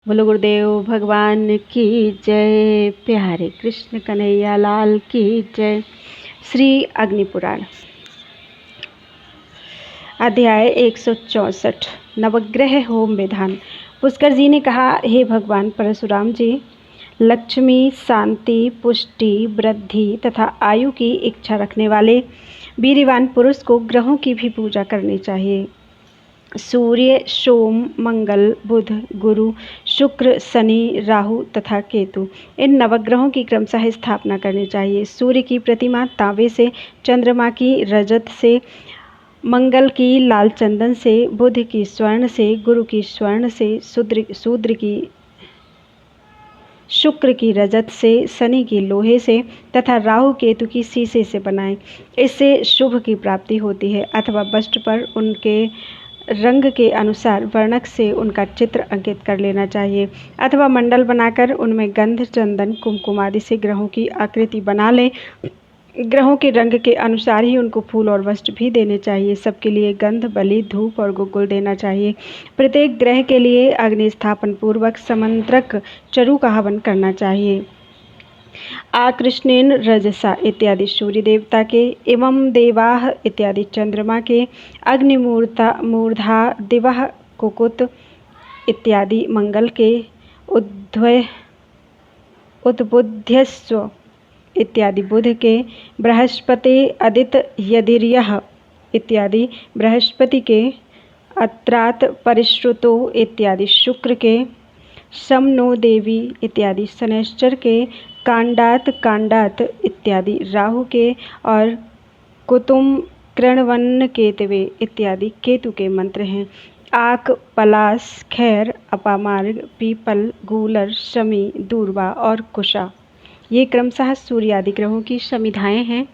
बोलो गुरुदेव भगवान की जय। प्यारे कृष्ण कन्हैया लाल की जय। श्री अग्नि पुराण अध्याय 164 नवग्रह होम विधान। पुष्कर जी ने कहा, हे भगवान परशुराम जी, लक्ष्मी, शांति, पुष्टि, वृद्धि तथा आयु की इच्छा रखने वाले वीरवान पुरुष को ग्रहों की भी पूजा करनी चाहिए। सूर्य, सोम, मंगल, बुध, गुरु, शुक्र, शनि, राहु तथा केतु, इन नवग्रहों की क्रमशः स्थापना करनी चाहिए। सूर्य की प्रतिमा तांबे से, चंद्रमा की रजत से, मंगल की लाल चंदन से, बुध की स्वर्ण से, गुरु की स्वर्ण से, शुक्र की रजत से, शनि की लोहे से तथा राहु केतु की शीशे से बनाएं। इससे शुभ की प्राप्ति होती है। अथवा वस्त्र पर उनके रंग के अनुसार वर्णक से उनका चित्र अंकित कर लेना चाहिए। अथवा मंडल बनाकर उनमें गंध, चंदन, कुमकुम आदि से ग्रहों की आकृति बना लें। ग्रहों के रंग के अनुसार ही उनको फूल और वस्त्र भी देने चाहिए। सबके लिए गंध, बलि, धूप और गुग्गुल देना चाहिए। प्रत्येक ग्रह के लिए अग्नि स्थापन पूर्वक समंत्रक चरु का हवन करना चाहिए। आकृष्णेन रजसा इत्यादि सूर्य देवता के, एवं देवाः इत्यादि चंद्रमा के, अग्निमूर्धा दिवः कुकुत इत्यादि मंगल के, उद्बुध्यस्व इत्यादि बुध के, बृहस्पति अदित यदिर्यः इत्यादि बृहस्पति के, अत्रात परिश्रुतो इत्यादि शुक्र के, समनो देवी इत्यादि शनैश्चर के, कांडात इत्यादि राहु के और कुतुम कृणवन्न केतवे इत्यादि केतु के मंत्र हैं। आक, पलाश, खैर, अपामार्ग, पीपल, गूलर, शमी, दूर्वा और कुशा, ये क्रमशः सूर्य आदि ग्रहों की समिधाएं हैं।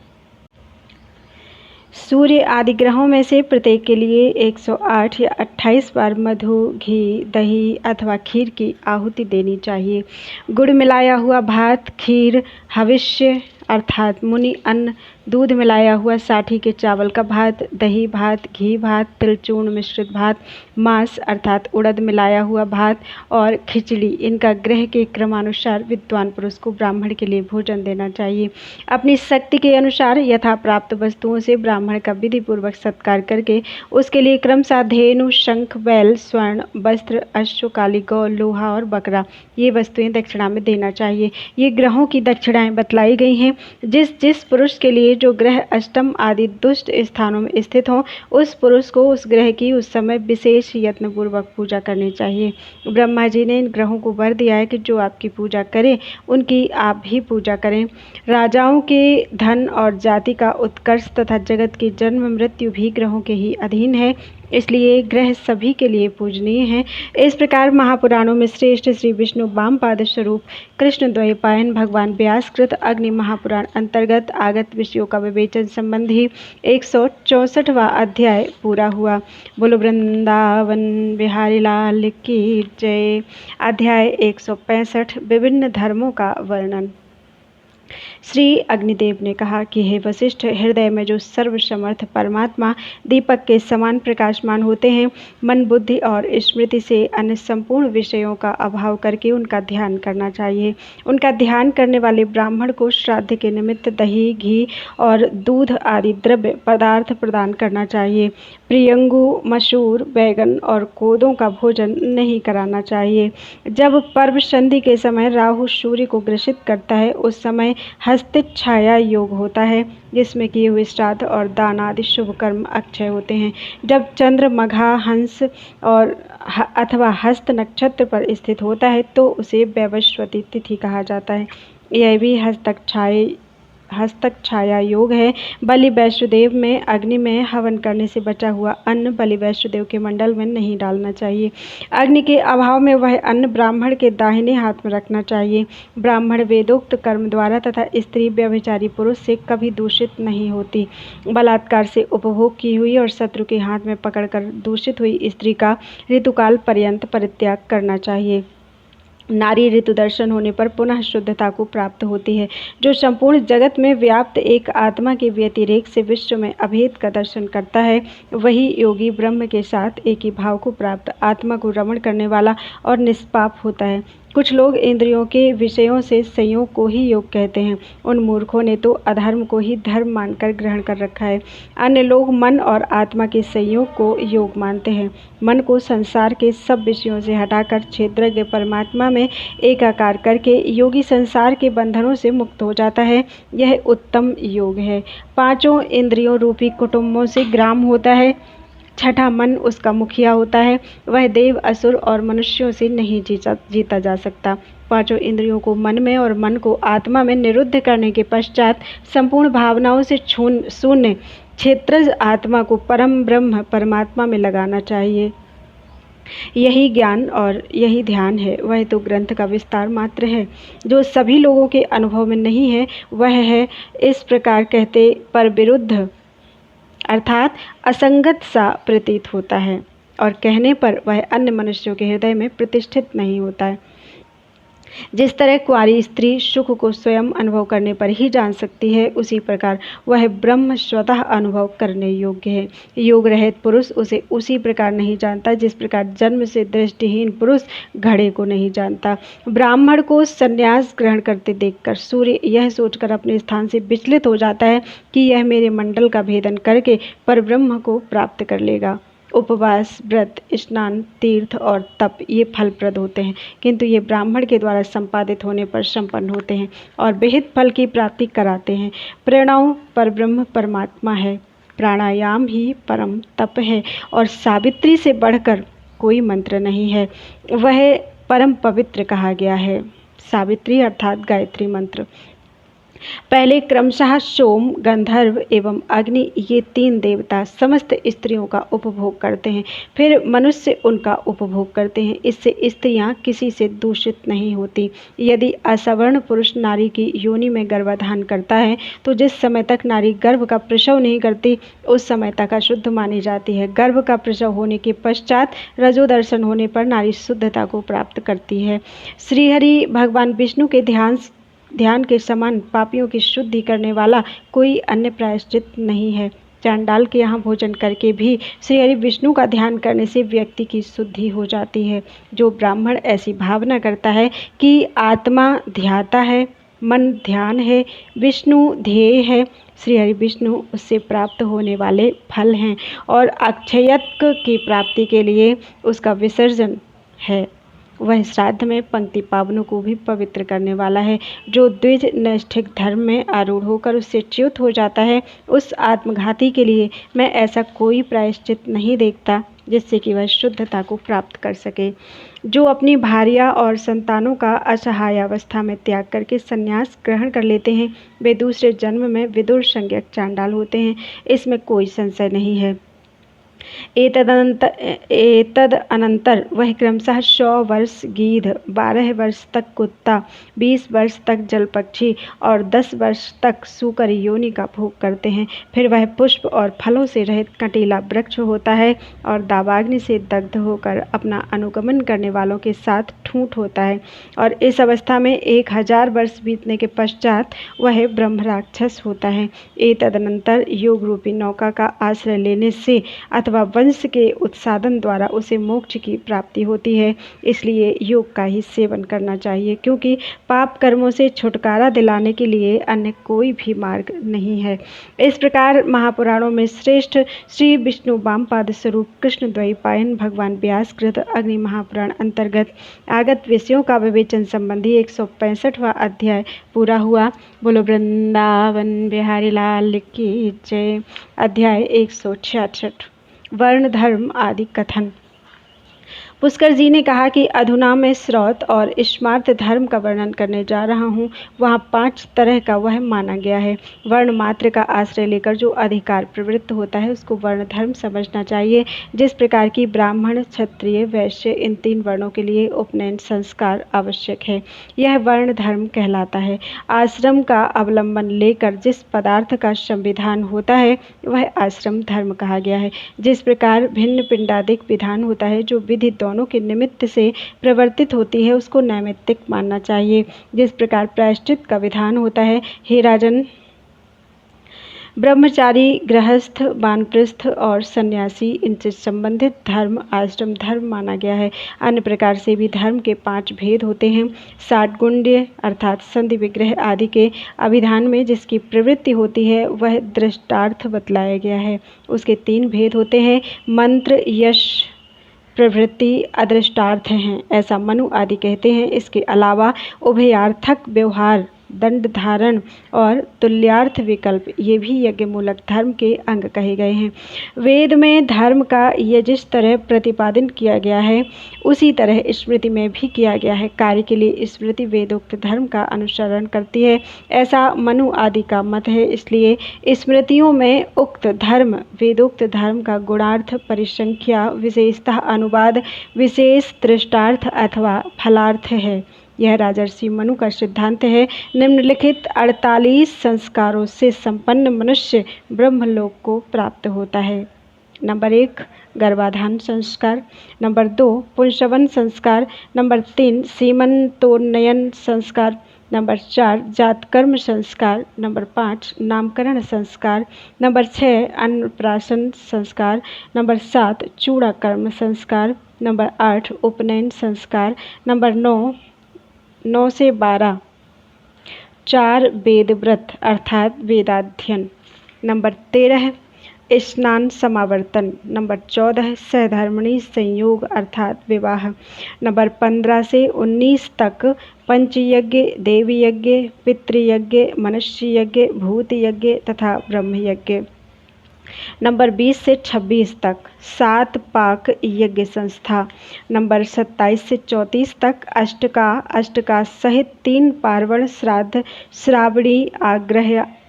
सूर्य आदि ग्रहों में से प्रत्येक के लिए 108 या 28 बार मधु, घी, दही अथवा खीर की आहुति देनी चाहिए। गुड़ मिलाया हुआ भात, खीर, हविष्य अर्थात मुनि अन्न, दूध मिलाया हुआ साठी के चावल का भात, दही भात, घी भात, तिलचूर्ण मिश्रित भात, मांस अर्थात उड़द मिलाया हुआ भात और खिचड़ी, इनका ग्रह के क्रमानुसार विद्वान पुरुष को ब्राह्मण के लिए भोजन देना चाहिए। अपनी शक्ति के अनुसार यथा प्राप्त वस्तुओं से ब्राह्मण का विधि पूर्वक सत्कार करके उसके लिए क्रमशः धेनु, शंख, बैल, स्वर्ण, वस्त्र, अश्व, काली गौ, लोहा और बकरा, ये वस्तुएं दक्षिणा में देना चाहिए। ये ग्रहों की दक्षिणाएं बतलाई गई हैं। जिस पुरुष के लिए जो ग्रह अष्टम आदि दुष्ट स्थानों में स्थित हों, उस पुरुष को उस ग्रह की उस समय विशेष यत्न पूर्वक पूजा करनी चाहिए। ब्रह्मा जी ने इन ग्रहों को वर दिया है कि जो आपकी पूजा करें उनकी आप भी पूजा करें। राजाओं के धन और जाति का उत्कर्ष तथा जगत की जन्म मृत्यु भी ग्रहों के ही अधीन है, इसलिए ग्रह सभी के लिए पूजनीय हैं। इस प्रकार महापुराणों में श्रेष्ठ श्री विष्णु वामपाद स्वरूप कृष्ण द्वैपायन भगवान व्यासकृत अग्नि महापुराण अंतर्गत आगत विषयों का विवेचन संबंधी 164वां अध्याय पूरा हुआ। बोलो वृंदावन बिहारी लाल की जय। अध्याय 165 विभिन्न धर्मों का वर्णन। श्री अग्निदेव ने कहा कि हे वशिष्ठ, हृदय में जो सर्वसमर्थ परमात्मा दीपक के समान प्रकाशमान होते हैं, मन, बुद्धि और स्मृति से अन्य संपूर्ण विषयों का अभाव करके उनका ध्यान करना चाहिए। उनका ध्यान करने वाले ब्राह्मण को श्राद्ध के निमित्त दही, घी और दूध आदि द्रव्य पदार्थ प्रदान करना चाहिए। प्रियंगु, मसूर, बैगन और कोदों का भोजन नहीं कराना चाहिए। जब पर्व संधि के समय राहु सूर्य को ग्रसित करता है, उस समय हस्तित छाया योग होता है, जिसमें किए हुए श्राद्ध और दान आदि शुभ कर्म अक्षय होते हैं। जब चंद्र मघा, हंस और अथवा हस्त नक्षत्र पर स्थित होता है तो उसे वैवस्वती तिथि कहा जाता है। यह भी हस्तक छाया योग है। बलि वैष्णदेव में अग्नि में हवन करने से बचा हुआ अन्न बलि वैष्णदेव के मंडल में नहीं डालना चाहिए। अग्नि के अभाव में वह अन्न ब्राह्मण के दाहिने हाथ में रखना चाहिए। ब्राह्मण वेदोक्त कर्म द्वारा तथा स्त्री व्यभिचारी पुरुष से कभी दूषित नहीं होती। बलात्कार से उपभोग की हुई और शत्रु के हाथ में पकड़कर दूषित हुई स्त्री का ऋतुकाल पर्यंत परित्याग करना चाहिए। नारी ऋतु दर्शन होने पर पुनः शुद्धता को प्राप्त होती है। जो संपूर्ण जगत में व्याप्त एक आत्मा के व्यतिरेक से विश्व में अभेद का दर्शन करता है, वही योगी ब्रह्म के साथ एक ही भाव को प्राप्त आत्मा को रमण करने वाला और निष्पाप होता है। कुछ लोग इंद्रियों के विषयों से संयोग को ही योग कहते हैं। उन मूर्खों ने तो अधर्म को ही धर्म मानकर ग्रहण कर रखा है। अन्य लोग मन और आत्मा के संयोग को योग मानते हैं। मन को संसार के सब विषयों से हटाकर क्षेत्रज्ञ परमात्मा में एकाकार करके योगी संसार के बंधनों से मुक्त हो जाता है। यह उत्तम योग है। पांचों इंद्रियों रूपी कुटुंबों से ग्राम होता है। छठा मन उसका मुखिया होता है। वह देव, असुर और मनुष्यों से नहीं जीता जा सकता। पांचों इंद्रियों को मन में और मन को आत्मा में निरुद्ध करने के पश्चात संपूर्ण भावनाओं से शून्य क्षेत्रज आत्मा को परम ब्रह्म परमात्मा में लगाना चाहिए। यही ज्ञान और यही ध्यान है। वह तो ग्रंथ का विस्तार मात्र है। जो सभी लोगों के अनुभव में नहीं है वह है इस प्रकार कहते पर विरुद्ध अर्थात असंगत सा प्रतीत होता है, और कहने पर वह अन्य मनुष्यों के हृदय में प्रतिष्ठित नहीं होता है। जिस तरह कुंवारी स्त्री सुख को स्वयं अनुभव करने पर ही जान सकती है, उसी प्रकार वह ब्रह्म स्वतः अनुभव करने योग्य है। योग रहित पुरुष उसे उसी प्रकार नहीं जानता जिस प्रकार जन्म से दृष्टिहीन पुरुष घड़े को नहीं जानता। ब्राह्मण को संन्यास ग्रहण करते देखकर सूर्य यह सोचकर अपने स्थान से विचलित हो जाता है कि यह मेरे मंडल का भेदन करके परब्रह्म को प्राप्त कर लेगा। उपवास, व्रत, स्नान, तीर्थ और तप ये फलप्रद होते हैं, किंतु ये ब्राह्मण के द्वारा संपादित होने पर संपन्न होते हैं और विहित फल की प्राप्ति कराते हैं। प्रणव परब्रह्म परमात्मा है। प्राणायाम ही परम तप है और सावित्री से बढ़कर कोई मंत्र नहीं है। वह परम पवित्र कहा गया है। सावित्री अर्थात गायत्री मंत्र। पहले क्रमशः सोम, गंधर्व एवं अग्नि ये तीन देवता समस्त स्त्रियों का उपभोग करते हैं, फिर मनुष्य उनका उपभोग करते हैं। इससे स्त्रियां किसी से दूषित नहीं होती। यदि असवर्ण पुरुष नारी की योनि में गर्भाधान करता है तो जिस समय तक नारी गर्भ का प्रसव नहीं करती उस समय तक अशुद्ध मानी जाती है। गर्भ का प्रसव होने के पश्चात रजोदर्शन होने पर नारी शुद्धता को प्राप्त करती है। श्रीहरि भगवान विष्णु के ध्यान के समान पापियों की शुद्धि करने वाला कोई अन्य प्रायश्चित नहीं है। चांडाल के यहाँ भोजन करके भी श्री हरि विष्णु का ध्यान करने से व्यक्ति की शुद्धि हो जाती है। जो ब्राह्मण ऐसी भावना करता है कि आत्मा ध्याता है, मन ध्यान है, विष्णु ध्येय है, श्री हरि विष्णु उससे प्राप्त होने वाले फल हैं और अक्षयत्व की प्राप्ति के लिए उसका विसर्जन है, वह श्राद्ध में पंक्ति पावनों को भी पवित्र करने वाला है। जो द्विज नैष्ठिक धर्म में आरूढ़ होकर उससे च्युत हो जाता है, उस आत्मघाती के लिए मैं ऐसा कोई प्रायश्चित नहीं देखता जिससे कि वह शुद्धता को प्राप्त कर सके। जो अपनी भार्या और संतानों का असहायावस्था में त्याग करके संन्यास ग्रहण कर लेते हैं, वे दूसरे जन्म में विदुर संज्ञक चांडाल होते हैं, इसमें कोई संशय नहीं है। एतद अनंतर वह क्रमशः 100 वर्ष गीध, 12 वर्ष तक कुत्ता, 20 वर्ष तक जल पक्षी और 10 वर्ष तक सूकर योनि का भोग करते हैं। फिर वह पुष्प और फलों से रहित कंटीला वृक्ष होता है और दावाग्नि से दग्ध होकर अपना अनुगमन करने वालों के साथ ठूंठ होता है, और इस अवस्था में 1000 वर्ष बीतने के पश्चात वह ब्रह्म राक्षस होता है। तदनंतर योग रूपी नौका का आश्रय लेने से अथवा वंश के उत्साधन द्वारा उसे मोक्ष की प्राप्ति होती है। इसलिए योग का ही सेवन करना चाहिए, क्योंकि पाप कर्मों से छुटकारा दिलाने के लिए अन्य कोई भी मार्ग नहीं है। इस प्रकार महापुराणों में श्रेष्ठ श्री विष्णु वामपाद स्वरूप कृष्ण द्वैपायन भगवान व्यास कृत अग्नि महापुराण अंतर्गत आगत विषयों का विवेचन संबंधी 165वां अध्याय पूरा हुआ। बोलो वृंदावन बिहारी लाल की जय। अध्याय 166 वर्ण धर्म आदि कथन। पुष्कर जी ने कहा कि अधुना मैं श्रौत और स्मार्त धर्म का वर्णन करने जा रहा हूँ। वहाँ 5 तरह का वह माना गया है। वर्ण मात्र का आश्रय लेकर जो अधिकार प्रवृत्त होता है उसको वर्ण धर्म समझना चाहिए। जिस प्रकार की ब्राह्मण, क्षत्रिय, वैश्य इन 3 वर्णों के लिए उपनयन संस्कार आवश्यक है, यह वर्ण धर्म कहलाता है। आश्रम का अवलंबन लेकर जिस पदार्थ का संविधान होता है वह आश्रम धर्म कहा गया है। जिस प्रकार भिन्न पिंडादिक विधान होता है जो विधि दोनों के निमित्त से प्रवर्तित होती है उसको नैमित्तिक मानना चाहिए। जिस प्रकार प्रायश्चित का विधान होता है, हे राजन, ब्रह्मचारी, गृहस्थ, वानप्रस्थ और सन्यासी, इनसे संबंधित धर्म आश्रम धर्म माना गया है। अन्य प्रकार से भी धर्म के 5 भेद होते हैं। षाड्गुण्य अर्थात संधि विग्रह आदि के अभिधान में जिसकी प्रवृत्ति होती है वह दृष्टार्थ बतलाया गया है। उसके 3 भेद होते हैं, मंत्र, यश, प्रवृत्ति अदृष्टार्थ हैं, ऐसा मनु आदि कहते हैं। इसके अलावा उभयार्थक व्यवहार, दंड धारण और तुल्यार्थ विकल्प ये भी यज्ञ मूलक धर्म के अंग कहे गए हैं। वेद में धर्म का ये जिस तरह प्रतिपादन किया गया है उसी तरह स्मृति में भी किया गया है। कार्य के लिए स्मृति वेदोक्त धर्म का अनुसरण करती है, ऐसा मनु आदि का मत है। इसलिए स्मृतियों में उक्त धर्म वेदोक्त धर्म का गुणार्थ, परिसंख्या, विशेषतः अनुवाद, विशेष दृष्टार्थ अथवा फलार्थ है। यह राजर्षि मनु का सिद्धांत है। निम्नलिखित 48 संस्कारों से संपन्न मनुष्य ब्रह्मलोक को प्राप्त होता है। नंबर 1 गर्भाधान संस्कार, नंबर 2 पुंसवन संस्कार, नंबर 3 सीमंतोन्नयन संस्कार, नंबर 4 जातकर्म संस्कार, नंबर 5 नामकरण संस्कार, नंबर 6 अन्नप्राशन संस्कार, नंबर 7 चूड़ाकर्म संस्कार, नंबर 8 उपनयन संस्कार, नंबर 9 से 12 4 वेद व्रत अर्थात वेदाध्ययन, नंबर 13 स्नान समावर्तन, नंबर 14 सहधर्मिणी संयोग अर्थात विवाह, नंबर 15 से 19 तक पंचयज्ञ, देवी यज्ञ, पितृयज्ञ, मनुष्य यज्ञ, भूत यज्ञ तथा ब्रह्म यज्ञ, नंबर 20 से 26 तक 7 पाक यज्ञ संस्था, नंबर 27 से 34 तक अष्टका सहित 3 पार्वण श्राद्ध, श्रावणी,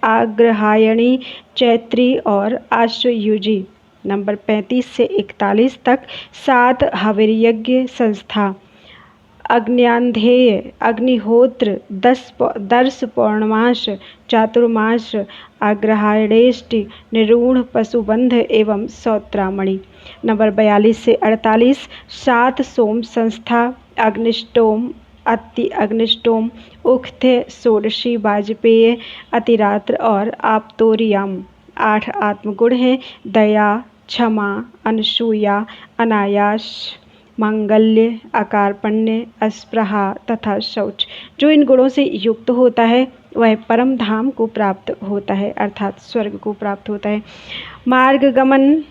आग्रहायणी, चैत्री और आश्वयुजी, नंबर 35 से 41 तक 7 हविर्यज्ञ संस्था, अग्न्यान्धेय, अग्निहोत्र, 10 पौर्णमास, चातुर्मास, आग्रहायणेष्टि, निरूढ़, पशुबंध एवं सौत्रामणि, नंबर 42 से 48 7 सोम संस्था, अग्निष्टोम, अति अग्निष्टोम, उक्थ्य, षोडशी, वाजपेय, अतिरात्र और आप्तोरियम। 8 आत्मगुण हैं, दया, क्षमा, अनसूया, अनायास, मांगल्य, अकारपण्य, अस्पृहा तथा शौच। जो इन गुणों से युक्त होता है वह परम धाम को प्राप्त होता है अर्थात स्वर्ग को प्राप्त होता है। मार्गगमन,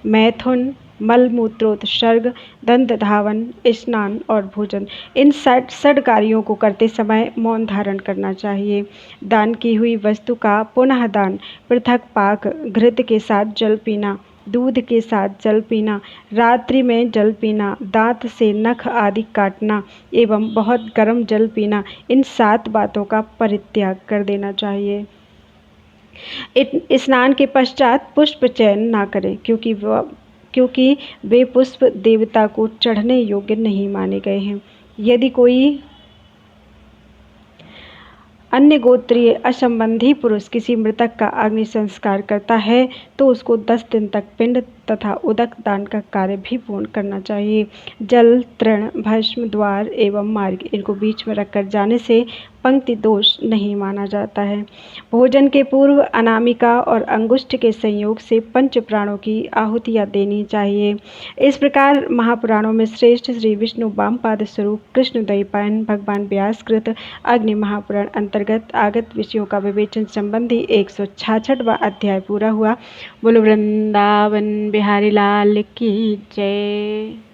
मैथुन, मलमूत्रोत्सर्ग, दंत धावन, स्नान और भोजन, इन षड कार्यों को करते समय मौन धारण करना चाहिए। दान की हुई वस्तु का पुनः दान, पृथक पाक, घृत के साथ जल पीना, दूध के साथ जल पीना, रात्रि में जल पीना, दांत से नख आदि काटना एवं बहुत गर्म जल पीना, इन 7 बातों का परित्याग कर देना चाहिए। स्नान के पश्चात पुष्प चयन ना करें क्योंकि वे पुष्प देवता को चढ़ने योग्य नहीं माने गए हैं। यदि कोई अन्य गोत्रीय असंबंधी पुरुष किसी मृतक का अग्नि संस्कार करता है तो उसको 10 दिन तक पिंड तथा उदक दान का कार्य भी पूर्ण करना चाहिए। जल, तृण, भस्म, द्वार एवं मार्ग इनको बीच में रखकर जाने से पंक्ति दोष नहीं माना जाता है। भोजन के पूर्व अनामिका और अंगुष्ठ के संयोग से 5 प्राणों की आहुतियाँ देनी चाहिए। इस प्रकार महापुराणों में श्रेष्ठ श्री विष्णु वामपाद स्वरूप कृष्ण द्वैपायन भगवान व्यासकृत अग्नि महापुराण अंतर्गत आगत विषयों का विवेचन संबंधी 166वां अध्याय पूरा हुआ। बोलो वृंदावन बिहारी लाल की जय।